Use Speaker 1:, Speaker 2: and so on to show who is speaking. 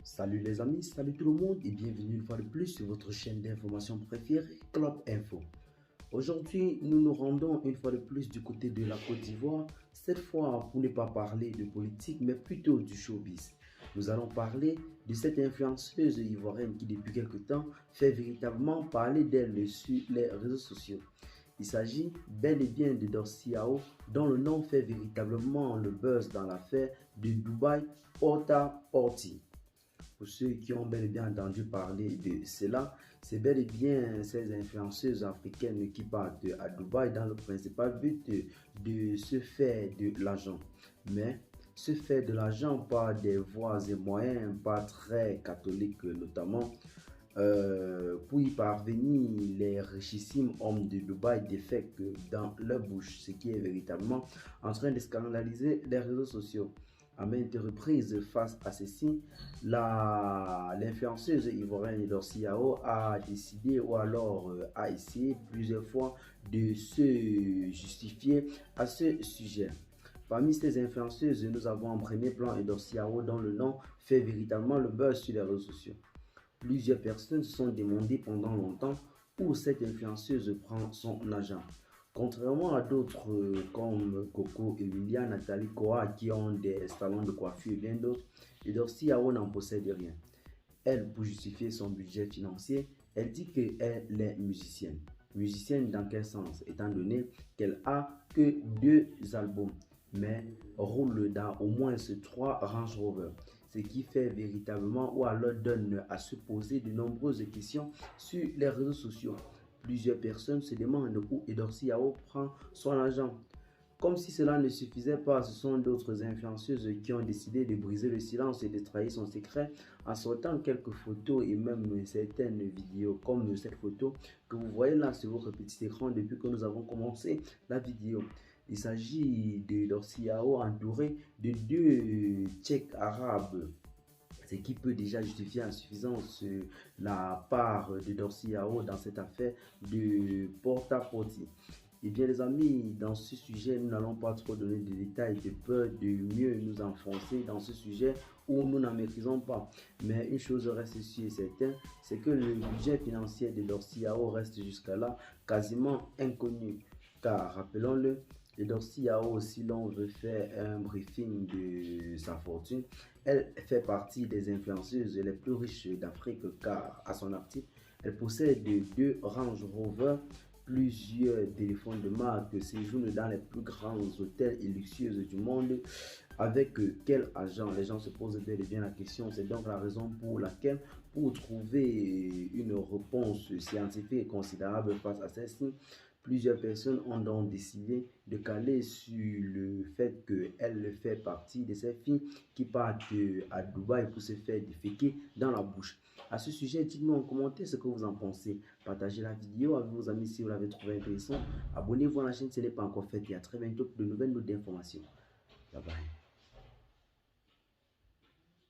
Speaker 1: Salut les amis, salut tout le monde et bienvenue une fois de plus sur votre chaîne d'information préférée, Club Info. Aujourd'hui, nous nous rendons une fois de plus du côté de la Côte d'Ivoire, cette fois pour ne pas parler de politique mais plutôt du showbiz. Nous allons parler de cette influenceuse ivoirienne qui depuis quelque temps fait véritablement parler d'elle sur les réseaux sociaux. Il s'agit bel et bien de Dorcy Yao, dont le nom fait véritablement le buzz dans l'affaire de Dubaï Porta Porti. Pour ceux qui ont bel et bien entendu parler de cela, c'est bel et bien ces influenceuses africaines qui partent à Dubaï dans le principal but de se faire de l'argent. Mais se faire de l'argent par des voies et moyens pas très catholiques notamment. Pour y parvenir, les richissimes hommes de Dubaï défèquent dans leur bouche, ce qui est véritablement en train de scandaliser les réseaux sociaux. À maintes reprises, face à ceci, l'influenceuse ivoirienne Dorcy Yao a décidé ou alors a essayé plusieurs fois de se justifier à ce sujet. Parmi ces influenceuses, nous avons en premier plan Dorcy Yao dont le nom fait véritablement le buzz sur les réseaux sociaux. Plusieurs personnes se sont demandé pendant longtemps où cette influenceuse prend son argent. Contrairement à d'autres comme Coco, Emilia, Nathalie Koa qui ont des salons de coiffure et bien d'autres, Dorcy Yao n'en possède rien. Elle, pour justifier son budget financier, elle dit qu'elle est musicienne. Musicienne dans quel sens? Étant donné qu'elle a que 2 albums, mais roule dans au moins 3 Range Rover. Ce qui fait véritablement ou alors donne à se poser de nombreuses questions sur les réseaux sociaux. Plusieurs personnes se demandent où Dorcy Yao prend son argent. Comme si cela ne suffisait pas, ce sont d'autres influenceuses qui ont décidé de briser le silence et de trahir son secret en sortant quelques photos et même certaines vidéos, comme cette photo que vous voyez là sur votre petit écran depuis que nous avons commencé la vidéo. Il s'agit de Dorcy Yao entouré de 2 Tchèques arabes, ce qui peut déjà justifier en suffisance la part de Dorcy Yao dans cette affaire de porte-à-porte. Et bien les amis, dans ce sujet, nous n'allons pas trop donner de détails de peur de mieux nous enfoncer dans ce sujet où nous n'en maîtrisons pas. Mais une chose reste sûre et certaine, c'est que le budget financier de Dorcy Yao reste jusqu'à là quasiment inconnu. Car rappelons-le, Dorcy Yao, si l'on veut faire un briefing de sa fortune, elle fait partie des influenceuses les plus riches d'Afrique car à son actif, elle possède 2 Range Rover, plusieurs téléphones de marque, séjourne dans les plus grands hôtels et luxueux du monde. Avec quel argent? Les gens se posent bel et bien la question. C'est donc la raison pour laquelle, pour trouver une réponse scientifique et considérable face à celle-ci, plusieurs personnes ont donc décidé de caler sur le fait qu'elle fait partie de ces filles qui partent à Dubaï pour se faire déféquer dans la bouche. À ce sujet, dites-moi en commentaire ce que vous en pensez. Partagez la vidéo avec vos amis si vous l'avez trouvé intéressant. Abonnez-vous à la chaîne si ce n'est pas encore fait et à très bientôt pour de nouvelles notes d'informations. Bye bye.